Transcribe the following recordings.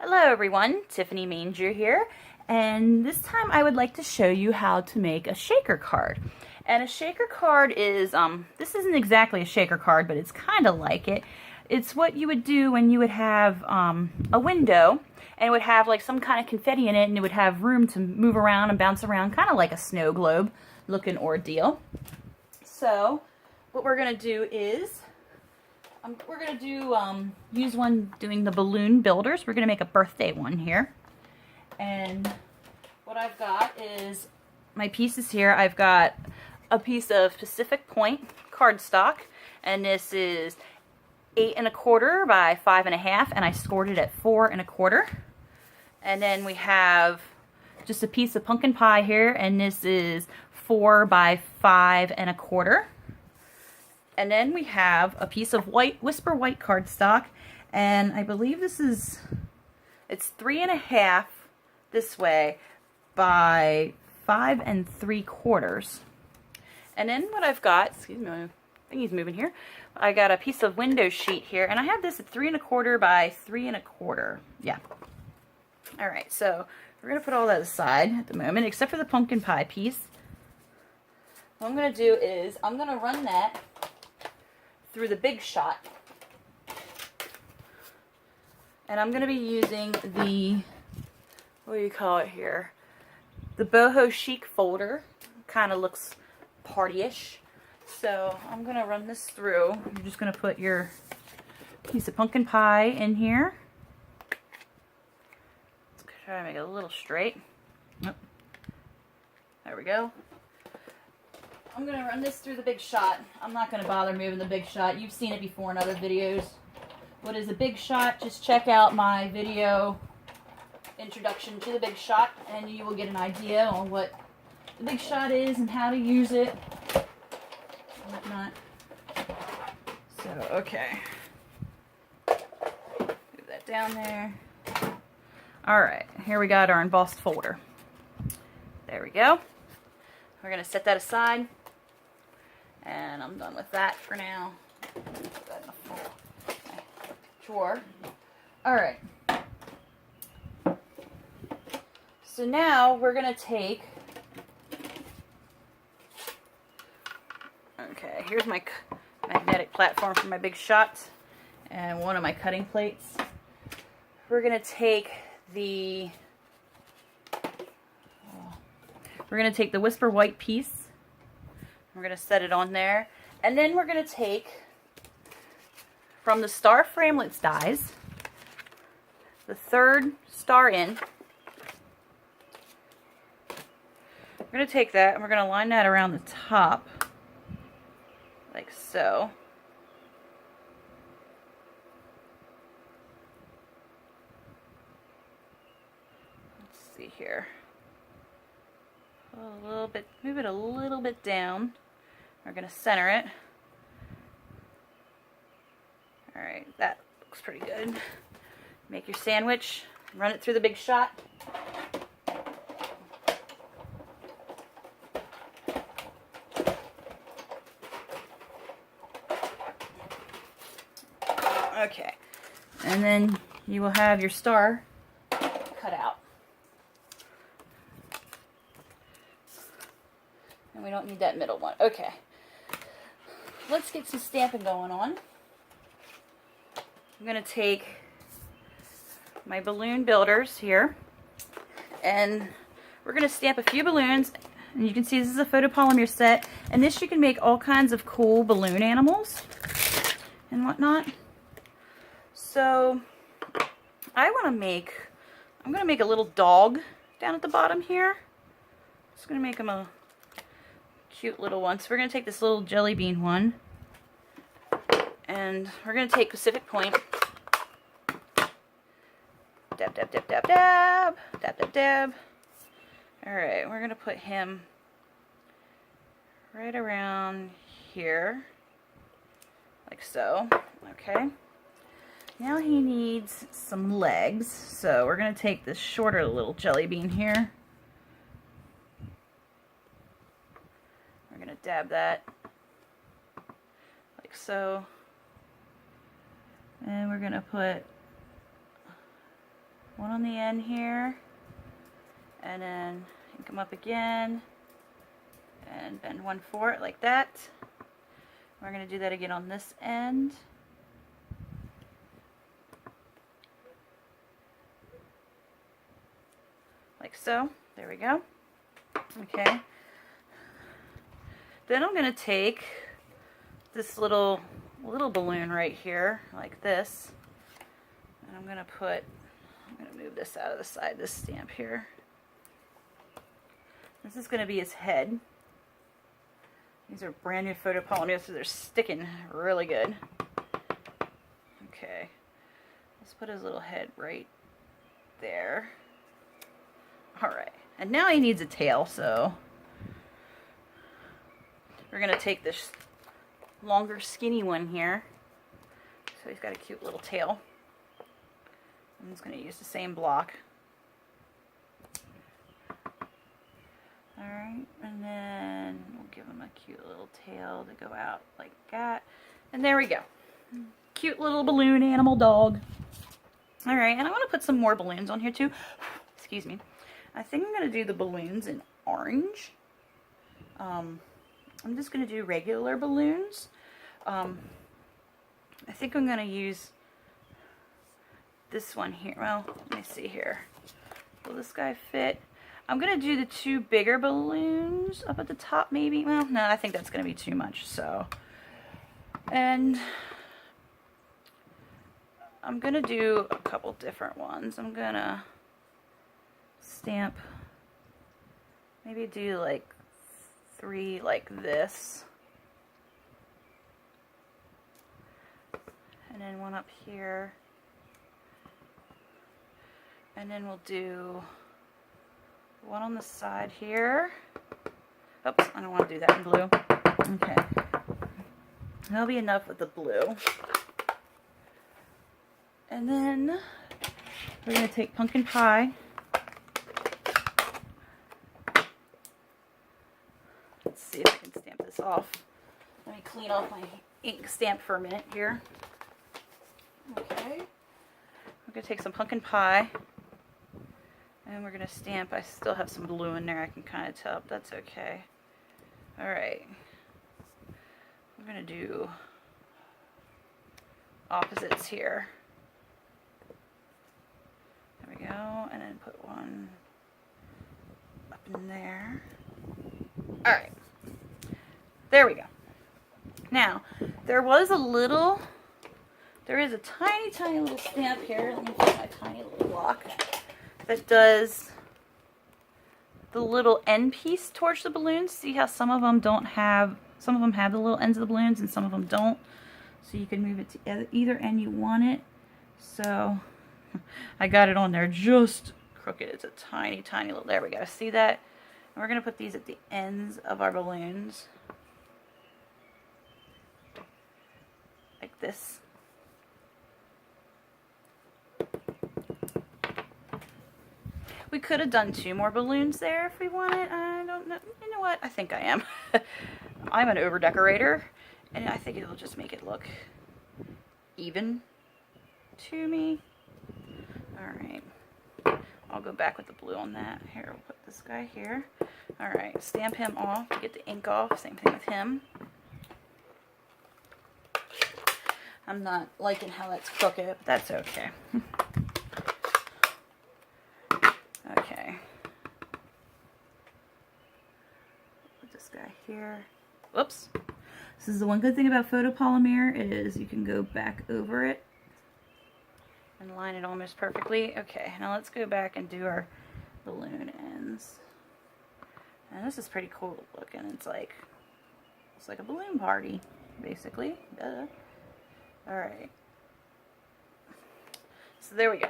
Hello everyone, Tiffany Manger here, and this time I would like to show you how to make a shaker card. And a shaker card is, this isn't exactly a shaker card, but it's kind of like it. It's what you would do when you would have a window, and it would have like some kind of confetti in it, and it would have room to move around and bounce around, kind of like a snow globe looking ordeal. So, what we're going to do is, we're going to do, use one doing the balloon builders. We're going to make a birthday one here. And what I've got is my pieces here. I've got a piece of Pacific Point cardstock, and this is 8 1/4 by 5 1/2, and I scored it at 4 1/4. And then we have just a piece of pumpkin pie here, and this is 4 by 5 1/4. And then we have a piece of Whisper White cardstock, and I believe it's 3 1/2 this way by 5 3/4. And then what I've got, excuse me, my thingy's moving here. I got a piece of window sheet here, and I have this at 3 1/4 by 3 1/4. Yeah. All right, so we're gonna put all that aside at the moment, except for the pumpkin pie piece. What I'm gonna do is I'm gonna run that through the Big Shot, and I'm going to be using the, what do you call it here, the boho chic folder. Kind of looks partyish, so I'm going to run this through. You're just going to put your piece of pumpkin pie in here. Let's try to make it a little straight. Nope. There we go. I'm going to run this through the Big Shot. I'm not going to bother moving the Big Shot. You've seen it before in other videos. What is a Big Shot? Just check out my video introduction to the Big Shot, and you will get an idea on what the Big Shot is and how to use it and whatnot. So, okay. Move that down there. Alright, here we got our embossed folder. There we go. We're going to set that aside. And I'm done with that for now. Put that in the drawer. Alright. So now we're going to take... Okay, here's my magnetic platform for my Big Shot. And one of my cutting plates. We're going to take the... We're going to take the Whisper White piece. We're going to set it on there. And then we're going to take, from the Star Framelits dies, the 3rd star in. We're going to take that and we're going to line that around the top, like so. Let's see here. A little bit, move it a little bit down. We're going to center it. Alright, that looks pretty good. Make your sandwich, run it through the Big Shot. Okay, and then you will have your star cut out. And we don't need that middle one. Okay. Let's get some stamping going on. I'm going to take my balloon builders here, and we're going to stamp a few balloons. And you can see this is a photopolymer set, and this you can make all kinds of cool balloon animals and whatnot. So I'm going to make a little dog down at the bottom here. Just going to make him a cute little one. So we're going to take this little jelly bean one, and we're going to take Pacific Point. Dab, dab, dab, dab, dab. Dab, dab, dab. Alright, we're going to put him right around here, like so. Okay. Now he needs some legs, so we're going to take this shorter little jelly bean here. We're going to dab that like so. And we're going to put one on the end here, and then come up again and bend one for it like that. We're going to do that again on this end. Like so. There we go. Okay. Then I'm going to take this little balloon right here, like this, and I'm going to move this out of the side, this stamp here. This is going to be his head. These are brand new photopolymers, so they're sticking really good. Okay, let's put his little head right there. Alright, and now he needs a tail, so we're going to take this longer skinny one here. So he's got a cute little tail. I'm just going to use the same block. Alright, and then we'll give him a cute little tail to go out like that. And there we go. Cute little balloon animal dog. Alright, and I want to put some more balloons on here too. Excuse me. I think I'm going to do the balloons in orange. I'm just going to do regular balloons. I think I'm going to use this one here. Well, let me see here. Will this guy fit? I'm going to do the two bigger balloons up at the top maybe. Well, no, I think that's going to be too much. So, and I'm going to do a couple different ones. I'm going to stamp, maybe do like 3 like this. And then one up here. And then we'll do one on the side here. Oops, I don't want to do that in blue. Okay. That'll be enough with the blue. And then we're going to take pumpkin pie. Let's see if I can stamp this off. Let me clean off my ink stamp for a minute here. Okay. We're going to take some pumpkin pie. And we're going to stamp. I still have some blue in there. I can kind of tell. But that's okay. Alright. We're going to do opposites here. There we go. And then put one up in there. Alright. There we go. Now, there is a tiny, tiny little stamp here. Let me get my tiny little block that does the little end piece towards the balloons. See how some of them have the little ends of the balloons and some of them don't. So you can move it to either end you want it. So I got it on there just crooked. It's a tiny, tiny little, there we go. See that? And we're going to put these at the ends of our balloons. Like this. We could have done 2 more balloons there if we wanted. I don't know. You know what? I think I am. I'm an over decorator, and I think it'll just make it look even to me. Alright. I'll go back with the blue on that. Here, we'll put this guy here. Alright, stamp him off. Get the ink off. Same thing with him. I'm not liking how that's crooked, but that's okay. Okay. Put this guy here. Whoops. This is the one good thing about photopolymer is you can go back over it and line it almost perfectly. Okay, now let's go back and do our balloon ends. And this is pretty cool looking. It's like a balloon party, basically. Duh. Alright. So there we go.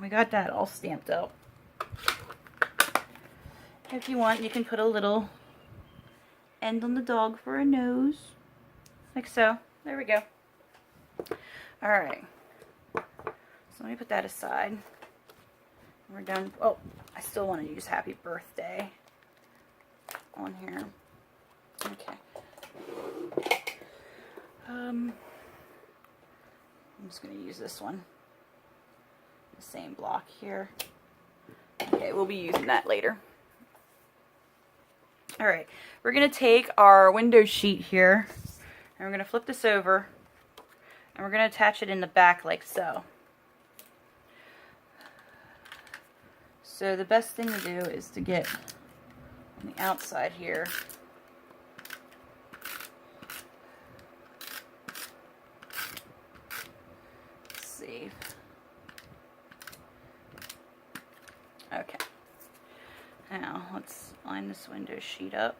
We got that all stamped up. If you want, you can put a little end on the dog for a nose. Like so. There we go. Alright. So let me put that aside. We're done. Oh, I still want to use happy birthday on here. Okay. I'm just going to use this one. the same block here. Okay, we'll be using that later. Alright, we're going to take our window sheet here, and we're going to flip this over, and we're going to attach it in the back like so. So the best thing to do is to get on the outside here. Let's see. Okay. Now, let's line this window sheet up.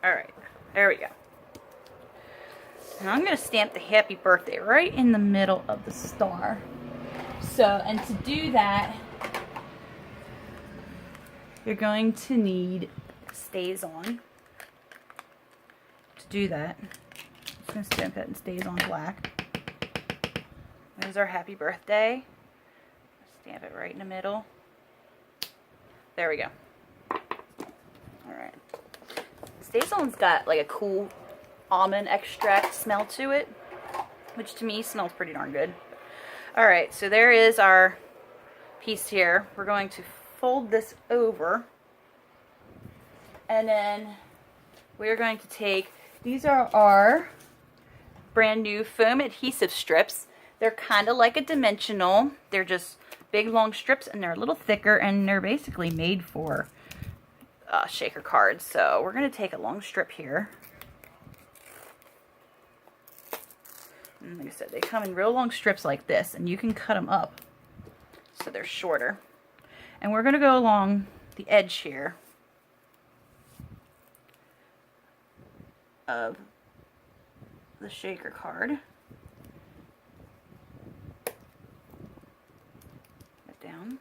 Alright, there we go. Now I'm going to stamp the happy birthday right in the middle of the star. So, and to do that, you're going to need Stays On. To do that, I'm just going to stamp it in Stays On black. There's our happy birthday. Stamp it right in the middle. There we go. Alright. Stays On's got like a cool almond extract smell to it, which to me smells pretty darn good. Alright, so there is our piece here. We're going to fold this over, and then we're going to take, these are our brand new foam adhesive strips. They're kind of like a dimensional. They're just big long strips, and they're a little thicker, and they're basically made for shaker cards. So we're going to take a long strip here. And like I said, they come in real long strips like this, and you can cut them up so they're shorter. And we're going to go along the edge here of the shaker card. Down,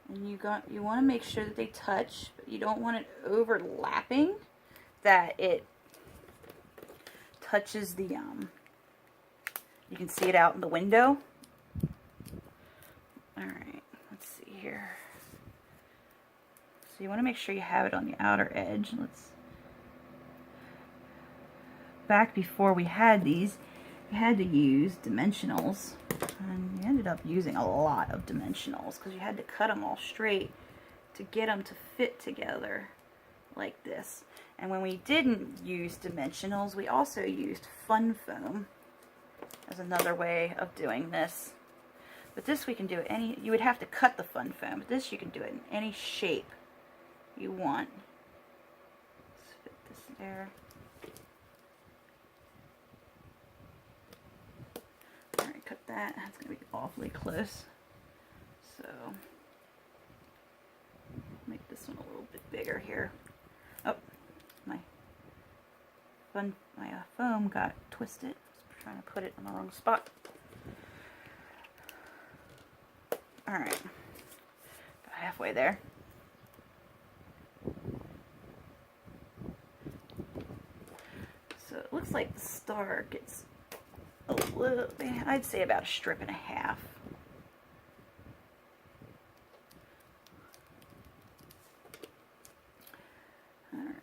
and you want to make sure that they touch, but you don't want it overlapping, that it touches the you can see it out in the window. Alright, let's see here. So you want to make sure you have it on the outer edge. Back before we had these, you had to use dimensionals. And we ended up using a lot of dimensionals because you had to cut them all straight to get them to fit together like this. And when we didn't use dimensionals, we also used fun foam as another way of doing this. But this we can do it any, you would have to cut the fun foam, but this you can do it in any shape you want. Let's fit this there. Cut that. That's going to be awfully close. So, make this one a little bit bigger here. Oh, my foam got twisted. I was trying to put it in the wrong spot. Alright. About halfway there. So it looks like the star gets a little, I'd say about a strip and a half. Alright.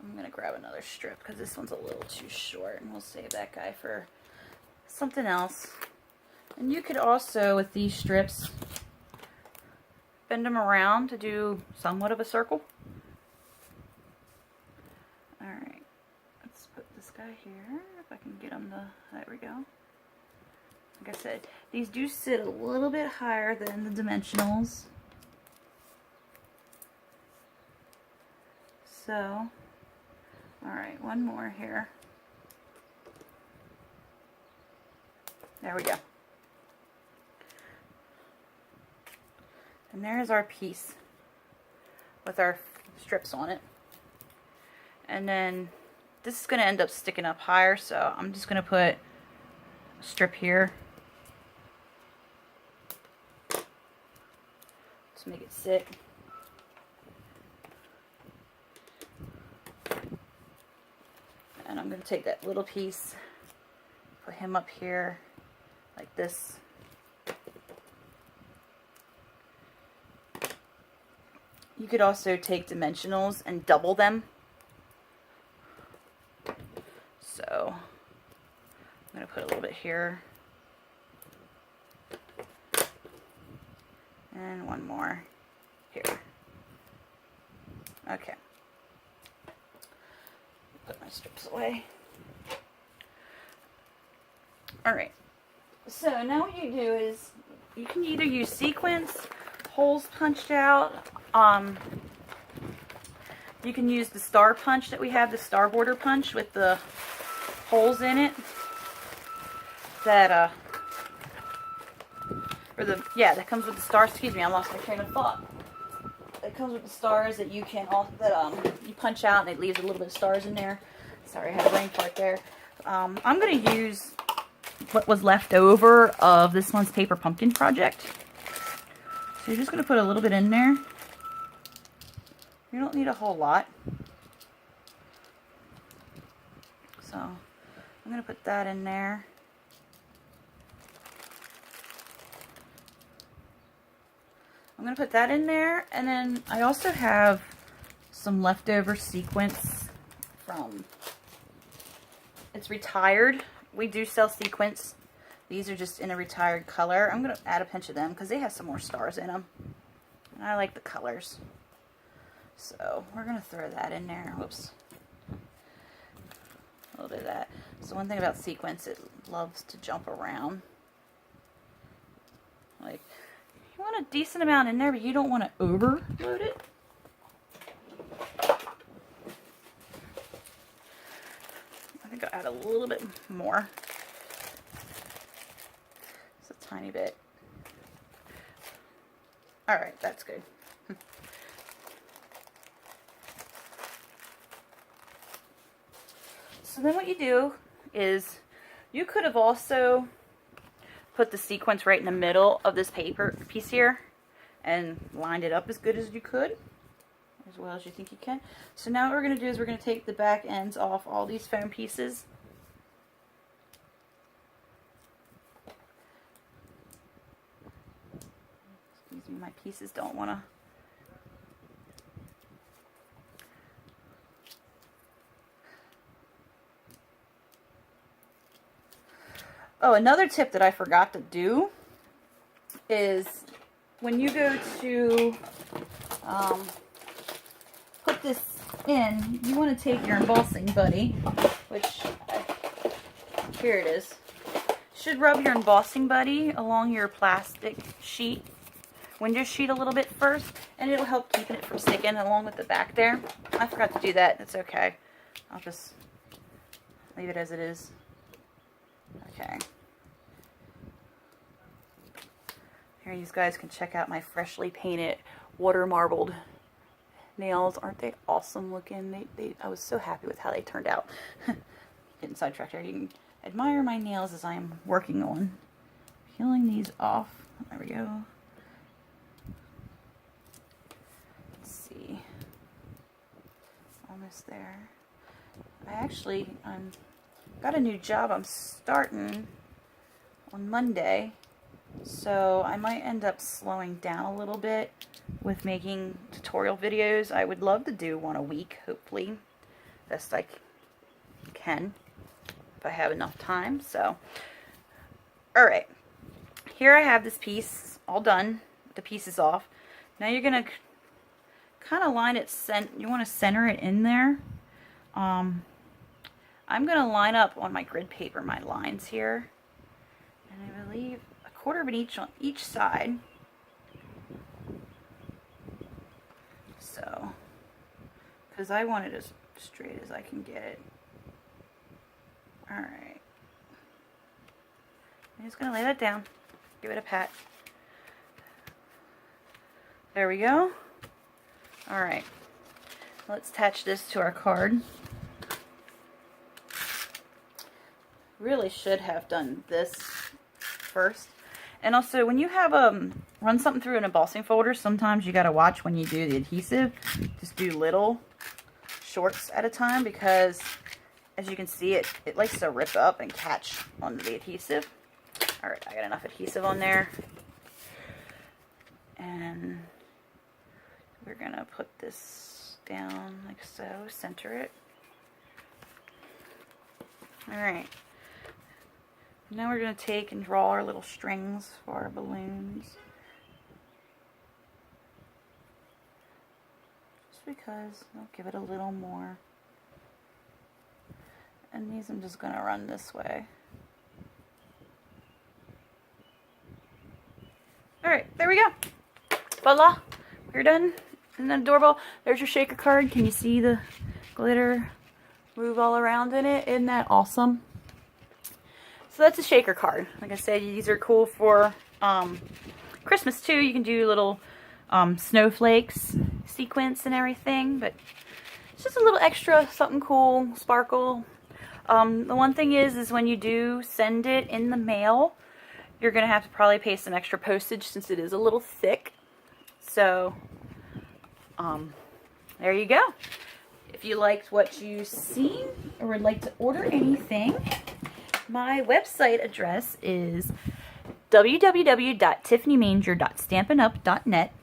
I'm going to grab another strip because this one's a little too short, and we'll save that guy for something else. And you could also, with these strips, bend them around to do somewhat of a circle. Alright. Guy here, if I can get them to, there we go. Like I said, these do sit a little bit higher than the dimensionals. So, alright, one more here. There we go. And there's our piece with our strips on it. And then this is going to end up sticking up higher, so I'm just going to put a strip here to make it sit. And I'm going to take that little piece, put him up here like this. you could also take dimensionals and double them. So I'm going to put a little bit here. And one more here. Okay. Put my strips away. Alright. So now what you do is you can either use sequins, holes punched out. You can use the star punch that we have, the star border punch with the holes in it. That that comes with the stars. Excuse me, I lost my train of thought. It comes with the stars that you can you punch out, and it leaves a little bit of stars in there. Sorry, I had a brain fart there. I'm going to use what was left over of this one's paper pumpkin project. So you're just going to put a little bit in there. You don't need a whole lot. So I'm going to put that in there. I'm going to put that in there, and then I also have some leftover sequins from, it's retired. We do sell sequins. These are just in a retired color. I'm going to add a pinch of them because they have some more stars in them. And I like the colors. So we're going to throw that in there. Whoops. A little bit of that. So one thing about sequins, it loves to jump around. Like, you want a decent amount in there, but you don't want to overload it. I think I'll add a little bit more. Just a tiny bit. Alright, that's good. So then what you do is, you could have also put the sequence right in the middle of this paper piece here and lined it up as good as you could, as well as you think you can. So now what we're going to do is we're going to take the back ends off all these foam pieces. Excuse me, my pieces don't want to. Oh, another tip that I forgot to do is when you go to put this in, you want to take your embossing buddy, which, here it is. You should rub your embossing buddy along your plastic sheet, window sheet a little bit first, and it'll help keeping it from sticking along with the back there. I forgot to do that. That's okay. I'll just leave it as it is. Okay. Here, you guys can check out my freshly painted water marbled nails. Aren't they awesome looking? I was so happy with how they turned out. Getting sidetracked here. You can admire my nails as I'm working on peeling these off. There we go. Let's see. Almost there. I'm got a new job I'm starting on Monday, so I might end up slowing down a little bit with making tutorial videos. I would love to do one a week, hopefully, best I can, if I have enough time. So, alright, here I have this piece all done, the pieces off. Now you're going to kind of line it, you want to center it in there. I'm going to line up on my grid paper my lines here, and I will leave a quarter of an inch on each side. So, because I want it as straight as I can get it. Alright. I'm just going to lay that down, give it a pat. There we go. Alright. Let's attach this to our card. Really should have done this first. And also, when you have run something through an embossing folder, sometimes you got to watch when you do the adhesive. Just do little shorts at a time, because as you can see, it likes to rip up and catch onto the adhesive. Alright, I got enough adhesive on there. And we're gonna put this down like so, center it. Alright. Now we're gonna take and draw our little strings for our balloons. Just because I'll give it a little more. And these I'm just gonna run this way. Alright, there we go. Voila. We're done. Isn't that adorable? There's your shaker card. Can you see the glitter move all around in it? Isn't that awesome? So that's a shaker card. Like I said, these are cool for Christmas too. You can do little snowflakes, sequins and everything, but it's just a little extra, something cool, sparkle. The one thing is when you do send it in the mail, you're going to have to probably pay some extra postage since it is a little thick. So, there you go. If you liked what you've seen or would like to order anything, my website address is www.tiffanymanger.stampinup.net.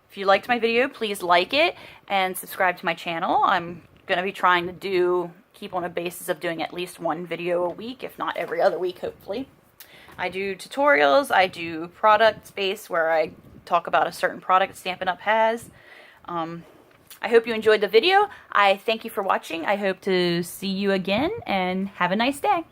If you liked my video, please like it and subscribe to my channel. I'm going to be trying to keep on a basis of doing at least one video a week, if not every other week, hopefully. I do tutorials, I do product space where I talk about a certain product Stampin' Up! Has. I hope you enjoyed the video. I thank you for watching. I hope to see you again, and have a nice day.